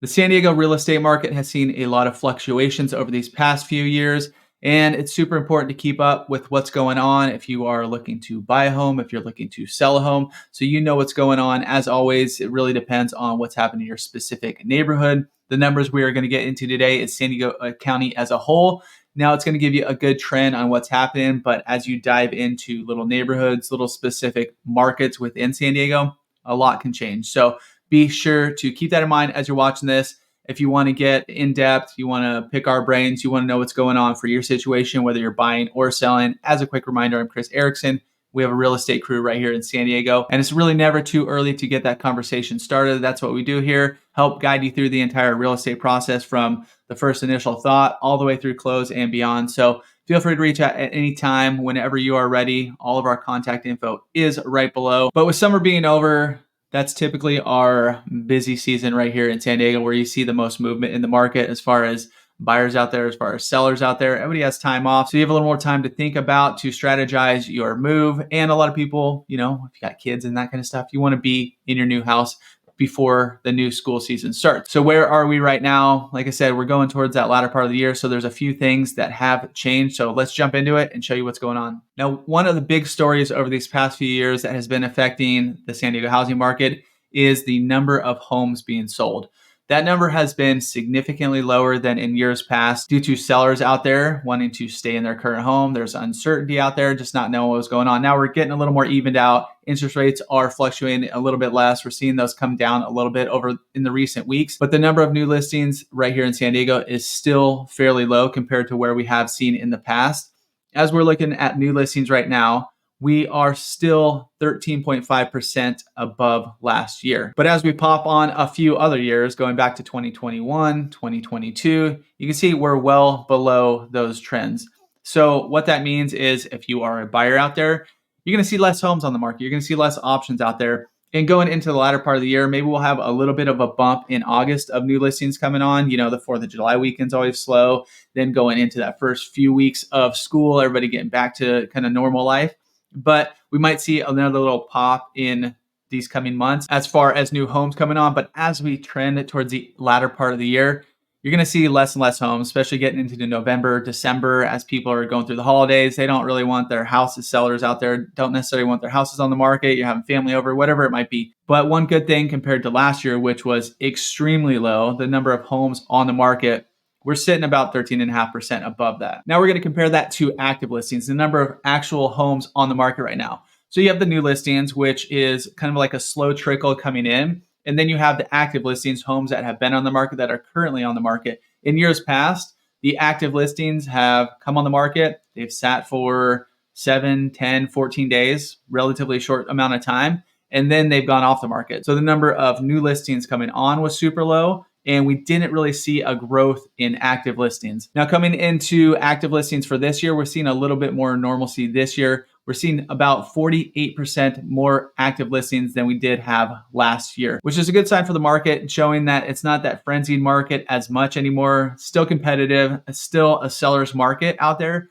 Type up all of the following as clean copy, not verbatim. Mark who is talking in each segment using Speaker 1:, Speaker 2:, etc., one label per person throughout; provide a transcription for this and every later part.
Speaker 1: The San Diego real estate market has seen a lot of fluctuations over these past few years, and it's super important to keep up with what's going on if you are looking to buy a home, if you're looking to sell a home, so you know what's going on. As always, it really depends on what's happening in your specific neighborhood. The numbers we are going to get into today is San Diego County as a whole. Now, it's going to give you a good trend on what's happening, but as you dive into little neighborhoods, little specific markets within San Diego, a lot can change. So be sure to keep that in mind as you're watching this. If you want to get in depth, you want to pick our brains, you want to know what's going on for your situation, whether you're buying or selling. As a quick reminder, I'm Chris Erickson. We have a real estate crew right here in San Diego, and it's really never too early to get that conversation started. That's what we do here, help guide you through the entire real estate process from the first initial thought all the way through close and beyond. So feel free to reach out at any time whenever you are ready. All of our contact info is right below. But with summer being over, that's typically our busy season right here in San Diego, where you see the most movement in the market as far as buyers out there, as far as sellers out there. Everybody has time off. So you have a little more time to think about, to strategize your move. And a lot of people, if you got kids and that kind of stuff, you want to be in your new house before the new school season starts. So where are we right now? Like I said, we're going towards that latter part of the year. So there's a few things that have changed. So let's jump into it and show you what's going on. Now, one of the big stories over these past few years that has been affecting the San Diego housing market is the number of homes being sold. That number has been significantly lower than in years past due to sellers out there wanting to stay in their current home. There's uncertainty out there, just not knowing what was going on. Now we're getting a little more evened out. Interest rates are fluctuating a little bit less. We're seeing those come down a little bit over in the recent weeks, but the number of new listings right here in San Diego is still fairly low compared to where we have seen in the past. As we're looking at new listings right now, we are still 13.5% above last year. But as we pop on a few other years, going back to 2021, 2022, you can see we're well below those trends. So what that means is if you are a buyer out there, you're going to see less homes on the market. You're going to see less options out there. And going into the latter part of the year, maybe we'll have a little bit of a bump in August of new listings coming on. The 4th of July weekend's always slow. Then going into that first few weeks of school, everybody getting back to kind of normal life. But we might see another little pop in these coming months as far as new homes coming on. But as we trend towards the latter part of the year, you're going to see less and less homes, especially getting into the November, December, as people are going through the holidays. They don't really want their houses, sellers out there don't necessarily want their houses on the market. You're having family over, whatever it might be. But one good thing compared to last year, which was extremely low, the number of homes on the market, we're sitting about 13.5% above that. Now we're going to compare that to active listings, the number of actual homes on the market right now. So you have the new listings, which is kind of like a slow trickle coming in. And then you have the active listings, homes that have been on the market that are currently on the market. In years past, the active listings have come on the market. They've sat for 7, 10, 14 days, relatively short amount of time. And then they've gone off the market. So the number of new listings coming on was super low. And we didn't really see a growth in active listings. Now, coming into active listings for this year, we're seeing a little bit more normalcy this year. We're seeing about 48% more active listings than we did have last year, which is a good sign for the market, showing that it's not that frenzied market as much anymore. Still competitive, still a seller's market out there,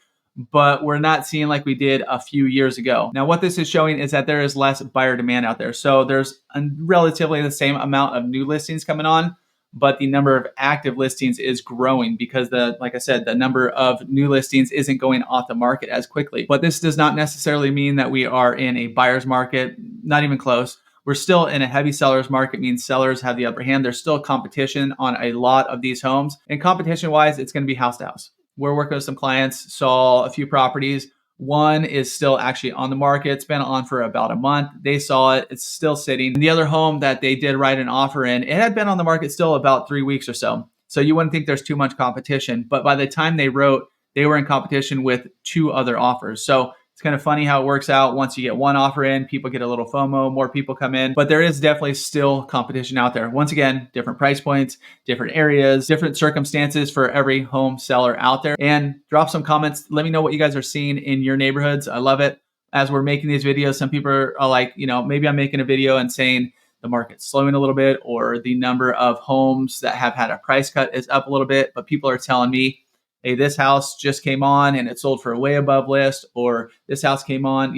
Speaker 1: but we're not seeing like we did a few years ago. Now, what this is showing is that there is less buyer demand out there. So there's relatively the same amount of new listings coming on, but the number of active listings is growing because like I said, the number of new listings isn't going off the market as quickly. But this does not necessarily mean that we are in a buyer's market, not even close. We're still in a heavy seller's market, means sellers have the upper hand. There's still competition on a lot of these homes. And competition wise, it's going to be house to house. We're working with some clients, saw a few properties. One is still actually on the market. It's been on for about a month. They saw it. It's still sitting. And the other home that they did write an offer in, it had been on the market still about 3 weeks or so. So you wouldn't think there's too much competition. But by the time they wrote, they were in competition with 2 other offers. So it's kind of funny how it works out. Once you get one offer in, people get a little FOMO, more people come in, but there is definitely still competition out there. Once again, different price points, different areas, different circumstances for every home seller out there. And drop some comments. Let me know what you guys are seeing in your neighborhoods. I love it. As we're making these videos, some people are like, maybe I'm making a video and saying the market's slowing a little bit, or the number of homes that have had a price cut is up a little bit, but people are telling me, hey, this house just came on and it sold for way above list, or this house came on,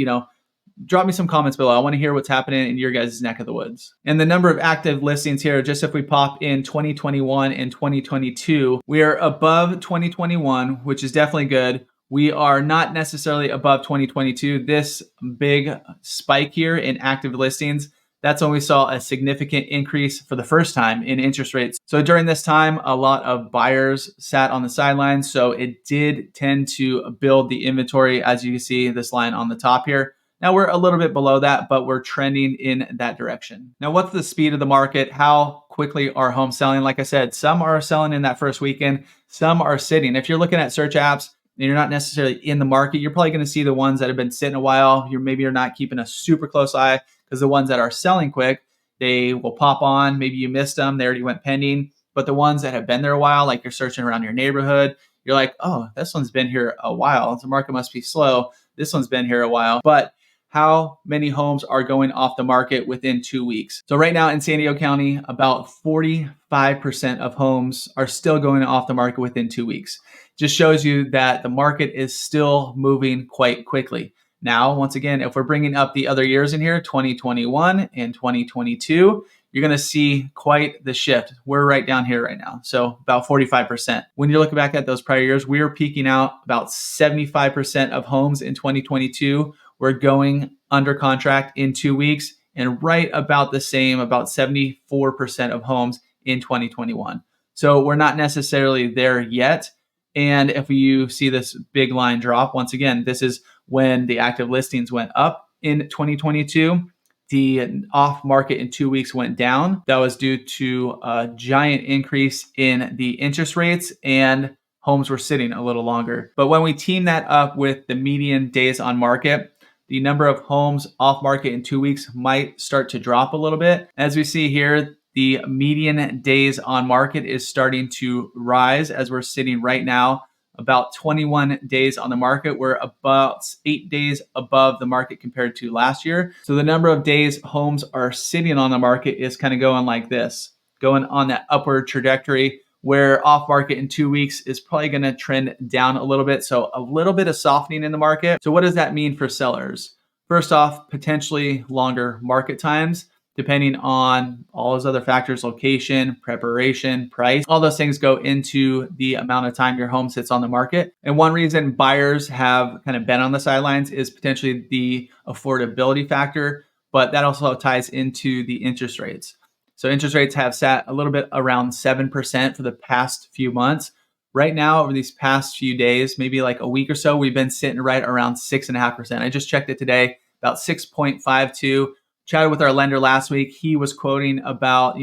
Speaker 1: drop me some comments below. I want to hear what's happening in your guys' neck of the woods. And the number of active listings here, just if we pop in 2021 and 2022, we are above 2021, which is definitely good. We are not necessarily above 2022. This big spike here in active listings, that's when we saw a significant increase for the first time in interest rates. So during this time, a lot of buyers sat on the sidelines. So it did tend to build the inventory, as you can see this line on the top here. Now we're a little bit below that, but we're trending in that direction. Now, what's the speed of the market? How quickly are homes selling? Like I said, some are selling in that first weekend, some are sitting. If you're looking at search apps and you're not necessarily in the market, you're probably going to see the ones that have been sitting a while. Maybe you're not keeping a super close eye, because the ones that are selling quick, they will pop on. Maybe you missed them, they already went pending. But the ones that have been there a while, like you're searching around your neighborhood, you're like, oh, this one's been here a while. The market must be slow. This one's been here a while. But how many homes are going off the market within 2 weeks? So right now in San Diego County, about 45% of homes are still going off the market within 2 weeks. Just shows you that the market is still moving quite quickly. Now, once again, if we're bringing up the other years in here, 2021 and 2022, you're going to see quite the shift. We're right down here right now. So about 45%. When you're looking back at those prior years, we were peaking out about 75% of homes in 2022. We're going under contract in 2 weeks, and right about the same, about 74% of homes in 2021. So we're not necessarily there yet. And if you see this big line drop, once again, this is when the active listings went up in 2022. The off market in 2 weeks went down. That was due to a giant increase in the interest rates, and homes were sitting a little longer. But when we team that up with the median days on market, the number of homes off market in 2 weeks might start to drop a little bit. As we see here, the median days on market is starting to rise as we're sitting right now about 21 days on the market. We're about 8 days above the market compared to last year. So the number of days homes are sitting on the market is kind of going like this, going on that upward trajectory, where off market in 2 weeks is probably going to trend down a little bit. So a little bit of softening in the market. So what does that mean for sellers? First off, potentially longer market times, depending on all those other factors: location, preparation, price. All those things go into the amount of time your home sits on the market. And one reason buyers have kind of been on the sidelines is potentially the affordability factor, but that also ties into the interest rates. So interest rates have sat a little bit around 7% for the past few months. Right now, over these past few days, maybe like a week or so, we've been sitting right around 6.5%. I just checked it today, about 6.52. Chatted with our lender last week. He was quoting about,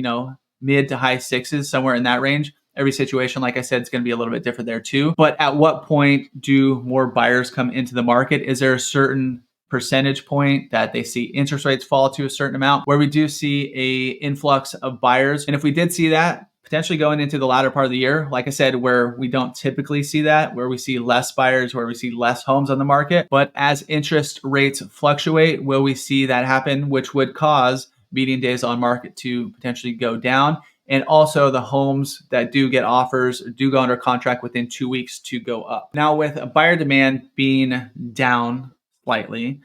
Speaker 1: mid to high sixes, somewhere in that range. Every situation, like I said, is going to be a little bit different there too. But at what point do more buyers come into the market? Is there a certain percentage point that they see interest rates fall to a certain amount where we do see a influx of buyers? And if we did see that, potentially going into the latter part of the year, like I said, where we don't typically see that, where we see less buyers, where we see less homes on the market. But as interest rates fluctuate, will we see that happen, which would cause median days on market to potentially go down, and also the homes that do get offers do go under contract within 2 weeks to go up. Now, with buyer demand being down slightly,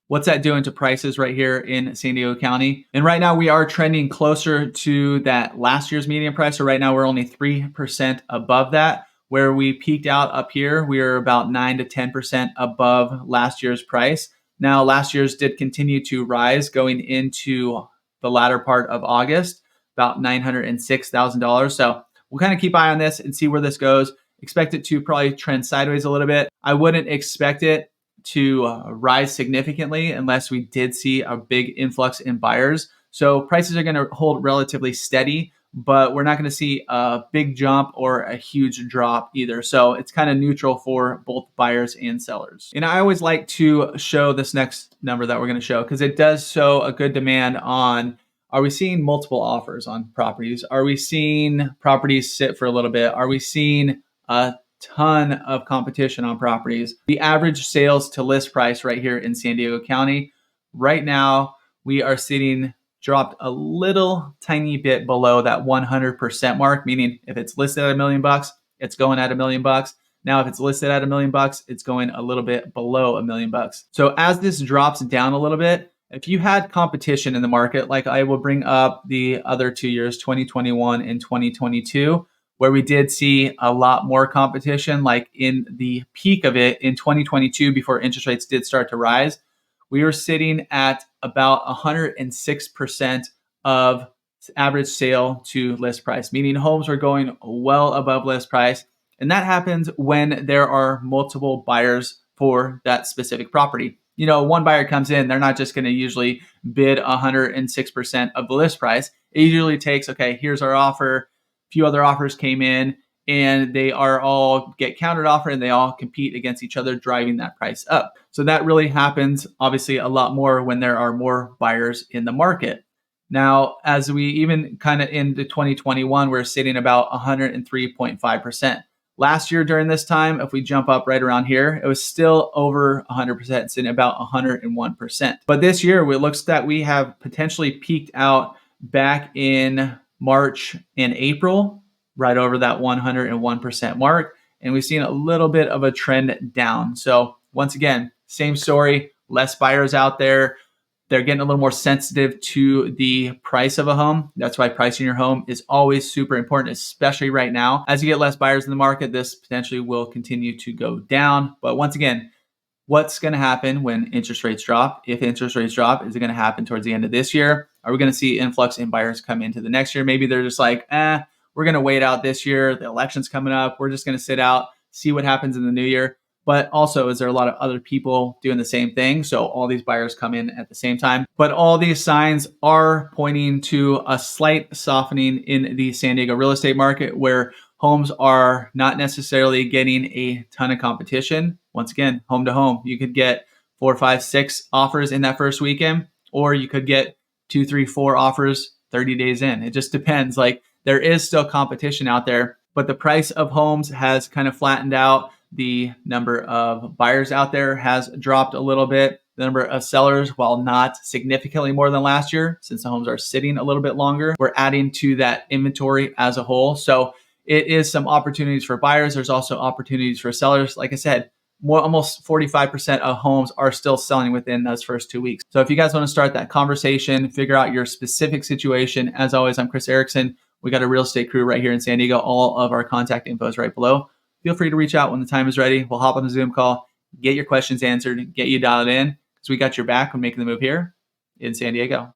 Speaker 1: what's that doing to prices right here in San Diego County? And right now we are trending closer to that last year's median price. So right now we're only 3% above that. Where we peaked out up here, we were about 9 to 10% above last year's price. Now, last year's did continue to rise going into the latter part of August, about $906,000. So we'll kind of keep eye on this and see where this goes. Expect it to probably trend sideways a little bit. I wouldn't expect it to rise significantly unless we did see a big influx in buyers. So prices are going to hold relatively steady, but we're not going to see a big jump or a huge drop either. So it's kind of neutral for both buyers and sellers. And I always like to show this next number that we're going to show because it does show a good demand on, are we seeing multiple offers on properties? Are we seeing properties sit for a little bit? Are we seeing a ton of competition on properties? The average sales to list price right here in San Diego County, right now we are sitting dropped a little tiny bit below that 100% mark, meaning if it's listed at $1 million, it's going at $1 million. Now, if it's listed at $1 million, it's going a little bit below $1 million. So as this drops down a little bit, if you had competition in the market, like I will bring up the other 2 years, 2021 and 2022, where we did see a lot more competition, like in the peak of it in 2022, before interest rates did start to rise, we were sitting at about 106% of average sale to list price, meaning homes were going well above list price. And that happens when there are multiple buyers for that specific property. You know, one buyer comes in, they're not just going to usually bid 106% of the list price. It usually takes, okay, here's our offer. A few other offers came in, and they are all get countered offer, and they all compete against each other, driving that price up. So that really happens obviously a lot more when there are more buyers in the market. Now, as we even kind of into 2021, we're sitting about 103.5%. Last year during this time, if we jump up right around here, it was still over 100%, sitting about 101%. But this year, it looks that we have potentially peaked out back in March and April, right over that 101% mark. And we've seen a little bit of a trend down. So once again, same story, less buyers out there. They're getting a little more sensitive to the price of a home. That's why pricing your home is always super important, especially right now. As you get less buyers in the market, this potentially will continue to go down. But once again, what's going to happen when interest rates drop? If interest rates drop, is it going to happen towards the end of this year? Are we going to see influx in buyers come into the next year? Maybe they're just like, we're going to wait out this year. The election's coming up. We're just going to sit out, see what happens in the new year. But also, is there a lot of other people doing the same thing? So all these buyers come in at the same time. But all these signs are pointing to a slight softening in the San Diego real estate market, where homes are not necessarily getting a ton of competition. Once again, home to home, you could get 4, 5, 6 offers in that first weekend, or you could get 2, 3, 4 offers 30 days in. It just depends. Like, there is still competition out there, but the price of homes has kind of flattened out. The number of buyers out there has dropped a little bit. The number of sellers, while not significantly more than last year, since the homes are sitting a little bit longer, we're adding to that inventory as a whole. So it is some opportunities for buyers. There's also opportunities for sellers. Like I said, almost 45% of homes are still selling within those first 2 weeks. So if you guys want to start that conversation, figure out your specific situation, as always, I'm Chris Erickson. We got a real estate crew right here in San Diego. All of our contact info is right below. Feel free to reach out when the time is ready. We'll hop on a Zoom call, get your questions answered, get you dialed in, because we got your back when making the move here in San Diego.